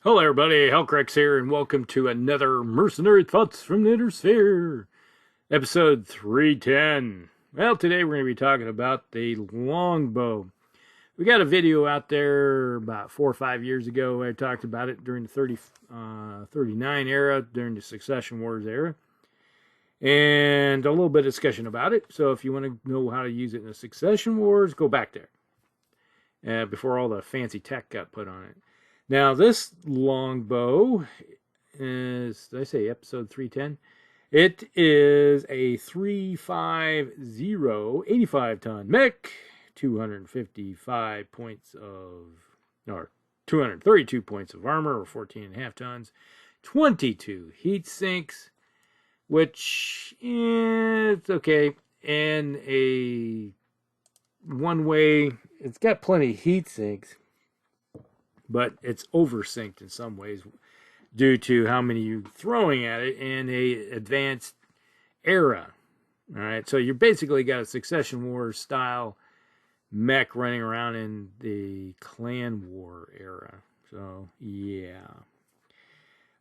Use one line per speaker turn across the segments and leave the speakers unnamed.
Hello everybody, Hellcrex here, and welcome to another Mercenary Thoughts from the Inner Sphere, episode 310. Well, today we're going to be talking about the Longbow. We got a video out there about 4 or 5 years ago. I talked about it during the 39 era, during the Succession Wars era, and a little bit of discussion about it. So if you want to know how to use it in the Succession Wars, go back there, before all the fancy tech got put on it. Now, this longbow is, did I say episode 310? It is a 350 85-ton mech, 255 points of, or 232 points of armor, or 14.5 tons, 22 heat sinks, which is okay, and a one-way, it's got plenty of heat sinks, but it's oversynced in some ways due to how many you're throwing at it in a advanced era. All right, so you basically got a Succession Wars style mech running around in the Clan War era. So yeah.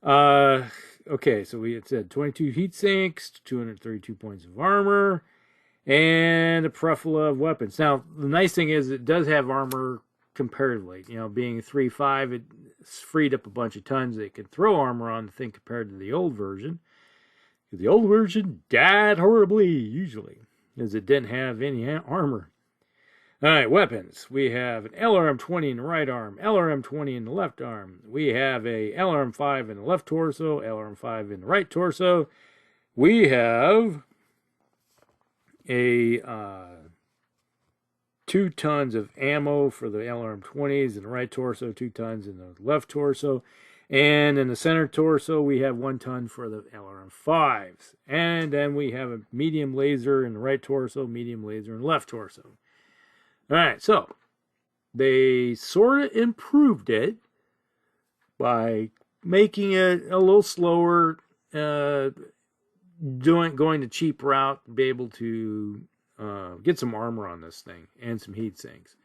Okay, so we had said 22 heat sinks, 232 points of armor, and a plethora of weapons. Now the nice thing is it does have armor. Comparatively, being 3.5, it's freed up a bunch of tons they could throw armor on the thing compared to the old version. The old version died horribly, usually, because it didn't have any armor. All right, weapons. We have an LRM-20 in the right arm, LRM-20 in the left arm. We have a LRM-5 in the left torso, LRM-5 in the right torso. We have a 2 tons of ammo for the LRM-20s in the right torso, 2 tons in the left torso. And in the center torso, we have 1 ton for the LRM-5s. And then we have a medium laser in the right torso, medium laser in the left torso. All right, so they sort of improved it by making it a little slower, going the cheap route, be able to get some armor on this thing and some heat sinks,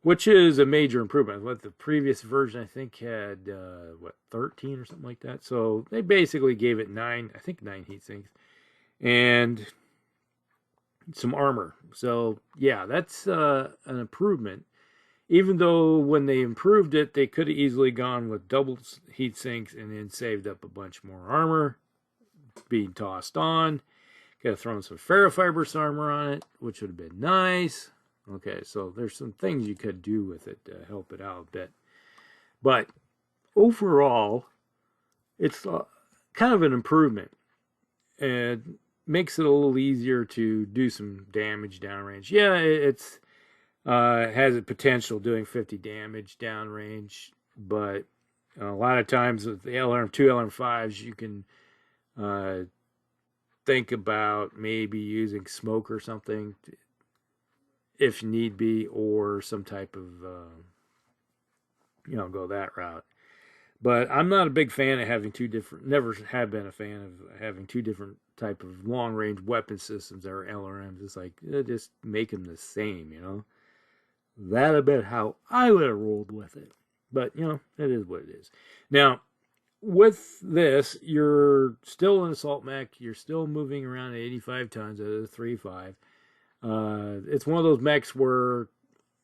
which is a major improvement. What the previous version I think had 13 or something like that. So they basically gave it 9 heat sinks and some armor. So yeah, that's an improvement. Even though when they improved it, they could have easily gone with double heat sinks and then saved up a bunch more armor being tossed on. Could have thrown some ferrofibrous armor on it, which would have been nice. Okay, so there's some things you could do with it to help it out a bit. But overall, it's kind of an improvement. And makes it a little easier to do some damage downrange. Yeah, it's has a potential doing 50 damage downrange, but a lot of times with the LRM2, LRM5s, you can think about maybe using smoke or something if need be, or some type of go that route. But I'm not a big fan of having never have been a fan of having 2 different type of long range weapon systems that are LRMs. It's like, just make them the same, That'd been how I would have rolled with it. But it is what it is. Now, with this, you're still an assault mech. You're still moving around at 85 tons out of the 3.5. It's one of those mechs where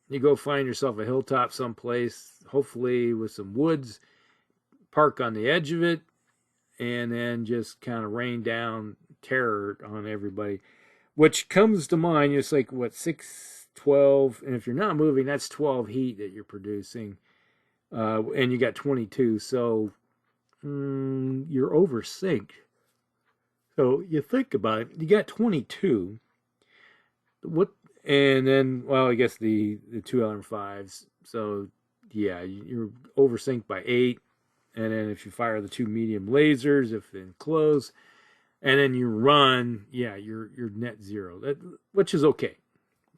you go find yourself a hilltop someplace, hopefully with some woods, park on the edge of it, and then just kind of rain down terror on everybody. Which comes to mind, it's like, 6, 12, and if you're not moving, that's 12 heat that you're producing. And you got 22, so you're oversynced. So you think about it, you got 22. And then, well, I guess the 2 LRM-5s. So yeah, you're oversynced by 8. And then if you fire the 2 medium lasers, if in close, and then you run, yeah, you're net 0. Which is okay.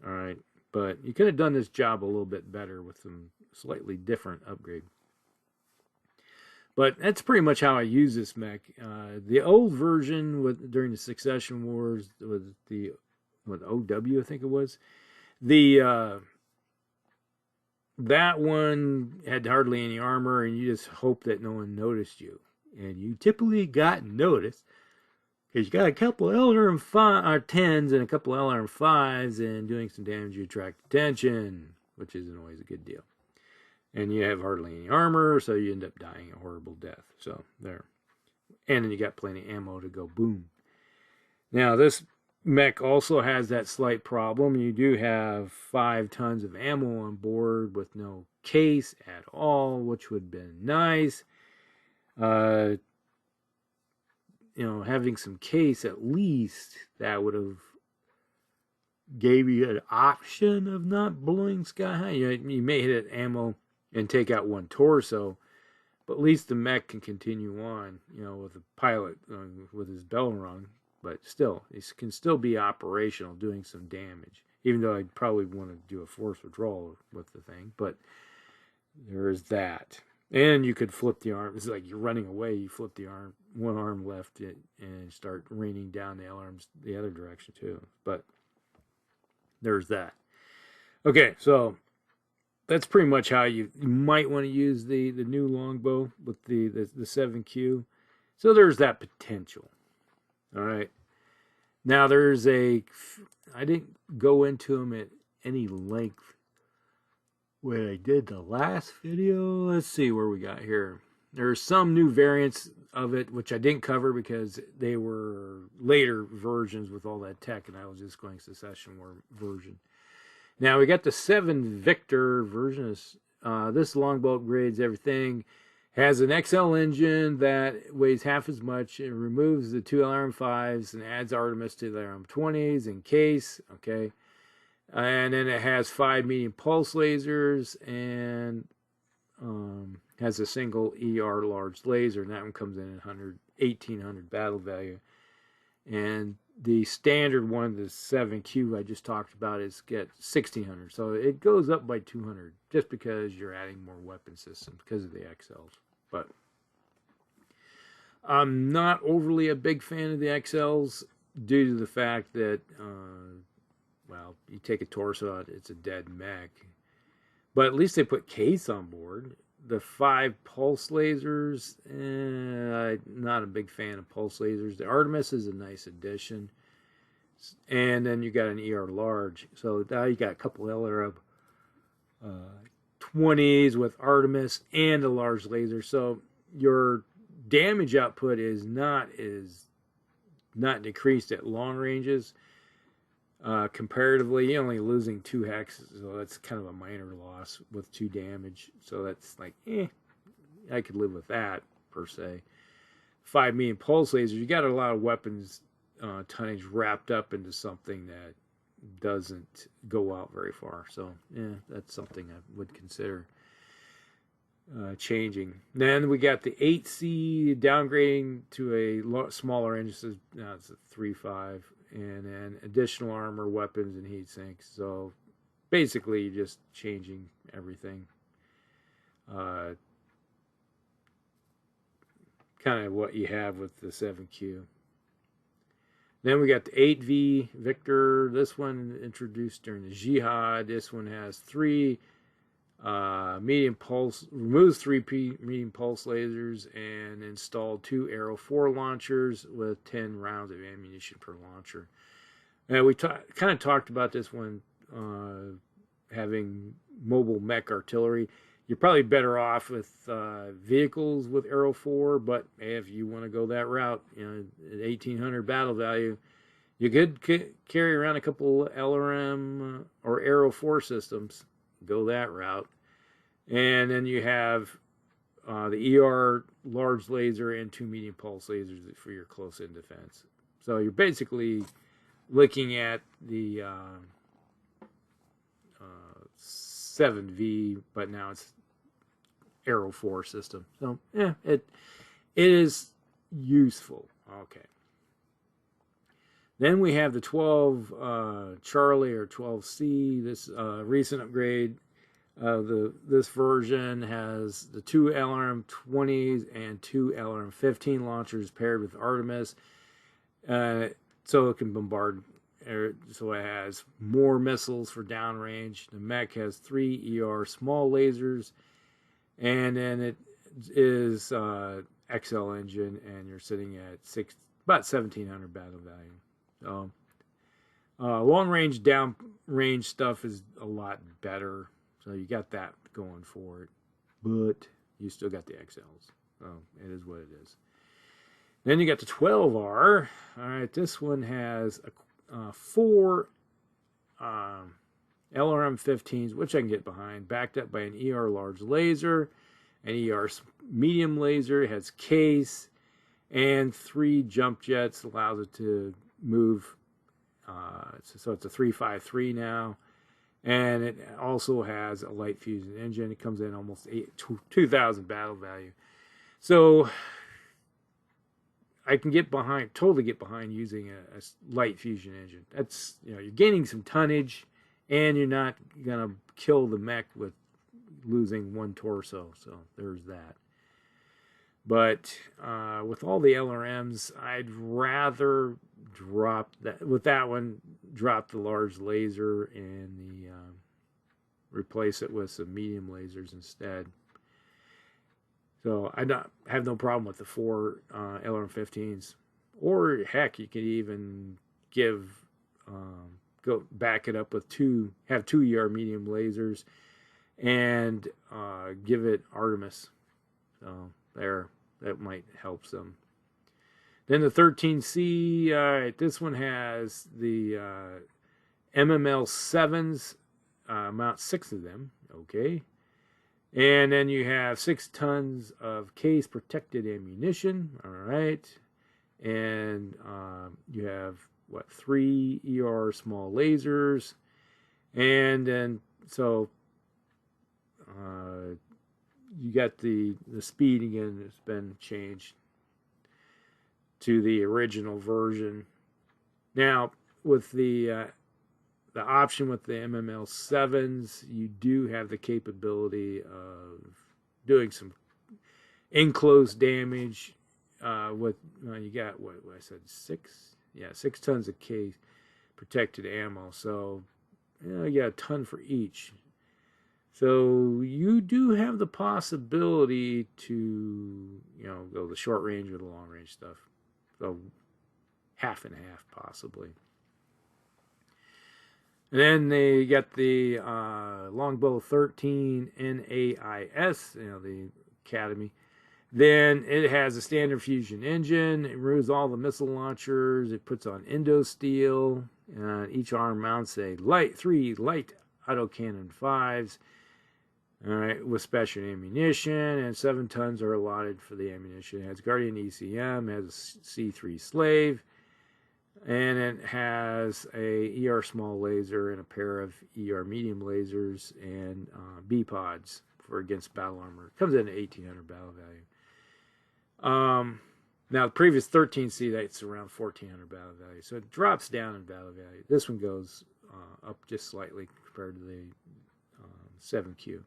All right. But you could have done this job a little bit better with some slightly different upgrade. But that's pretty much how I use this mech. The old version during the Succession Wars with the OW, I think it was. The that one had hardly any armor, and you just hope that no one noticed you. And you typically got noticed because you got a couple of LRM-10s and a couple of LRM-5s, and doing some damage, you attract attention, which isn't always a good deal. And you have hardly any armor, so you end up dying a horrible death. So there. And then you got plenty of ammo to go boom. Now this mech also has that slight problem. You do have 5 tons of ammo on board with no case at all, which would have been nice. You know, having some case at least, that would have gave you an option of not blowing sky high. You may hit ammo and take out one torso, but at least the mech can continue on, you know, with the pilot with his bell rung. But still, it can still be operational, doing some damage. Even though I'd probably want to do a force withdrawal with the thing, but there is that. And you could flip the arm. It's like you're running away. You flip the arm, one arm left, and start raining down the arms the other direction too. But there's that. Okay, so that's pretty much how you might want to use the new longbow with the 7Q. So there's that potential. All right. Now there's I didn't go into them at any length when I did the last video. Let's see where we got here. There's some new variants of it, which I didn't cover because they were later versions with all that tech, and I was just going Secession War version. Now we got the 7 Victor version. This longbow upgrades everything. Has an XL engine that weighs half as much. It removes the 2 LRM-5s and adds Artemis to the LRM-20s in case. Okay. And then it has 5 medium pulse lasers and has a single ER large laser. And that one comes in at 1800 battle value. And the standard one, the 7Q I just talked about, is get 1600. So it goes up by 200 just because you're adding more weapon systems because of the XLs. But I'm not overly a big fan of the XLs due to the fact that, well, you take a torso out, it's a dead mech. But at least they put case on board. The 5 pulse lasers, I'm not a big fan of pulse lasers. The Artemis is a nice addition. And then you got an ER large. So now you got a couple LRM 20s with Artemis and a large laser. So your damage output is not decreased at long ranges. Comparatively, you're only losing 2 hexes, so that's kind of a minor loss with 2 damage. So that's like, I could live with that per se. 5 medium pulse lasers, you got a lot of weapons tonnage wrapped up into something that doesn't go out very far. So yeah, that's something I would consider changing. Then we got the 8C downgrading to a smaller engine. So now it's a 3.5. And then additional armor, weapons, and heat sinks. So basically, you're just changing everything. Kind of what you have with the 7Q. Then we got the 8V Victor. This one introduced during the Jihad. This one has 3 medium pulse, removes 3 medium pulse lasers, and installed 2 Arrow 4 launchers with 10 rounds of ammunition per launcher. And we kind of talked about this one having mobile mech artillery. You're probably better off with vehicles with Arrow 4, but if you want to go that route, you know, at 1800 battle value, you could carry around a couple LRM or Arrow 4 systems. Go that route. And then you have the ER large laser and 2 medium pulse lasers for your close-in defense. So you're basically looking at the 7V, but now it's Arrow 4 system. So yeah, it is useful. Okay. Then we have the 12 Charlie or 12C. This recent upgrade of this version has the 2 LRM-20s and 2 LRM-15 launchers paired with Artemis, so it can bombard so it has more missiles for downrange. The mech has 3 ER small lasers, and then it is XL engine, and you're sitting at about 1,700 battle value. So long range, down range stuff is a lot better. So you got that going for it, but you still got the XLs. So it is what it is. Then you got the 12R. All right, this one has 4 LRM-15s, which I can get behind, backed up by an ER large laser, an ER medium laser. It has case and 3 jump jets, allows it to move. So it's a 353 now. And it also has a light fusion engine. It comes in almost 2,000 battle value. So I can totally get behind using a light fusion engine. That's, you're gaining some tonnage, and you're not gonna kill the mech with losing 1 torso. So there's that. But with all the LRMs, I'd rather drop that. With that one, drop the large laser and replace it with some medium lasers instead. So I have no problem with the 4 LRM-15s, or heck, you could even go back it up with 2 ER medium lasers, and give it Artemis. So that might help some. Then the 13C, all right, this one has the MML-7s, mount 6 of them, okay. And then you have 6 tons of case protected ammunition, all right. And you have, 3 ER small lasers. And then, so you got the speed again, it's been changed to the original version. Now, with the option with the MML-7s, you do have the capability of doing some enclosed damage with, you got, what I said, 6? Yeah, 6 tons of case protected ammo. So, you got a ton for each. So you do have the possibility to, go the short range or the long range stuff. So half and half possibly. And then they got the Longbow 13 NAIS, the Academy. Then it has a standard fusion engine. It removes all the missile launchers. It puts on Indo-Steel. Each arm mounts a 3 light autocannon 5s. All right, with special ammunition, and 7 tons are allotted for the ammunition. It has Guardian ECM, has a C3 Slave, and it has a ER small laser and a pair of ER medium lasers and B-pods for against battle armor. It comes in at 1,800 battle value. Now, the previous 13C, that's around 1,400 battle value, so it drops down in battle value. This one goes up just slightly compared to the 7Q.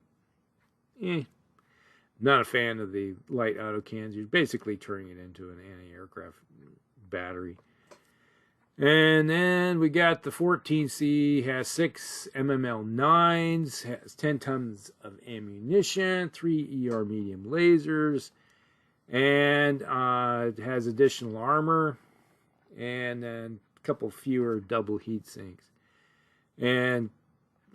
Not a fan of the light autocans. You're basically turning it into an anti-aircraft battery. And then we got the 14C, has 6 MML-9s, has 10 tons of ammunition, 3 ER medium lasers, and it has additional armor, and then a couple fewer double heat sinks. And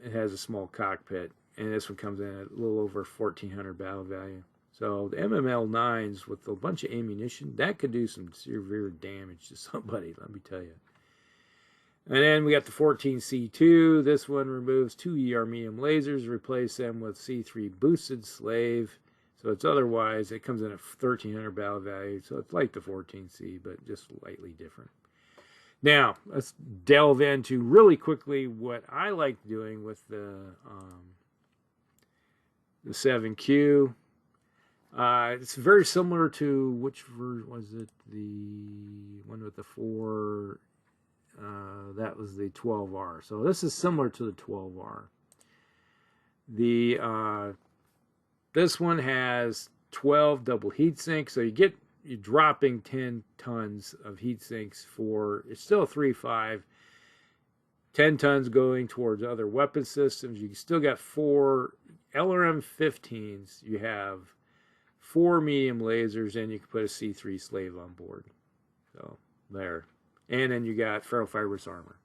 it has a small cockpit. And this one comes in at a little over 1,400 battle value. So the MML-9s with a bunch of ammunition, that could do some severe damage to somebody, let me tell you. And then we got the 14C2. This one removes 2 ER medium lasers, replace them with C3 boosted Slave. So it's otherwise, it comes in at 1,300 battle value. So it's like the 14C, but just slightly different. Now, let's delve into really quickly what I like doing with the 7Q. It's very similar to, which version was it? The one with the 4, that was the 12R. So this is similar to the 12R. This one has 12 double heat sinks, so you're dropping 10 tons of heat sinks for, it's still a 3.5, 10 tons going towards other weapon systems. You still got 4 LRM-15s. You have 4 medium lasers, and you can put a C3 slave on board. So there. And then you got ferrofibrous armor.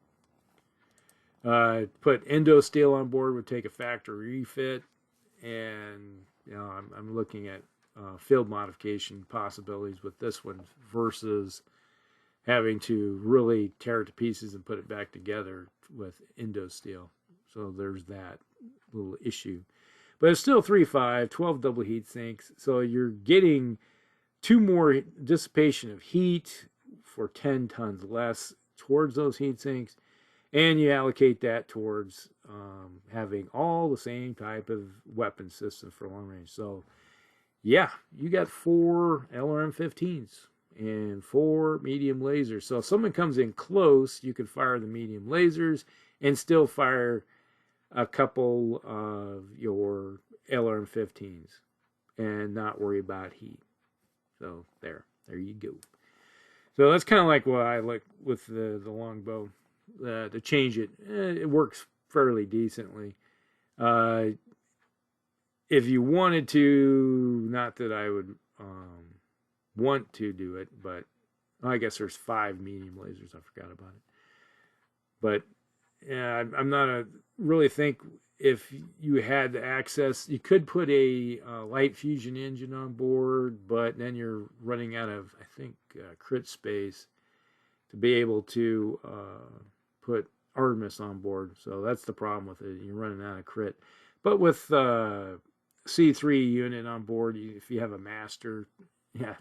Put endo steel on board would take a factory refit, and you know I'm looking at field modification possibilities with this one versus having to really tear it to pieces and put it back together with endo steel. So there's that little issue. But it's still 3.5, 12 double heat sinks. So you're getting 2 more dissipation of heat for 10 tons less towards those heat sinks. And you allocate that towards having all the same type of weapon system for long range. So yeah, you got 4 LRM-15s and 4 medium lasers. So if someone comes in close, you can fire the medium lasers and still fire a couple of your LRM-15s and not worry about heat. So there you go. So that's kind of like what I like with the longbow. To change it, it works fairly decently. If you wanted to, not that I would want to do it, but I guess there's 5 medium lasers. I forgot about it. But yeah, I'm not really think if you had the access, you could put a light fusion engine on board, but then you're running out of, I think, crit space to be able to put Artemis on board. So that's the problem with it. You're running out of crit. But with C3 unit on board, if you have a master, yeah,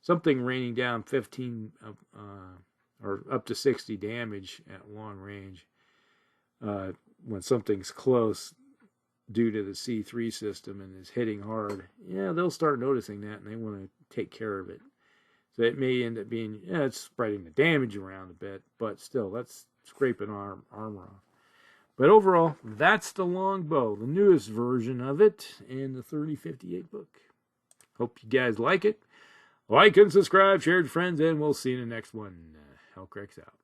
something raining down 15 or up to 60 damage at long range when something's close due to the C3 system and is hitting hard, yeah, they'll start noticing that and they want to take care of it. So it may end up being, yeah, it's spreading the damage around a bit, but still, that's scraping armor off. But overall, that's the longbow, the newest version of it in the 3058 book. Hope you guys like it. Like and subscribe, share with friends, and we'll see you in the next one. Hellcracks out.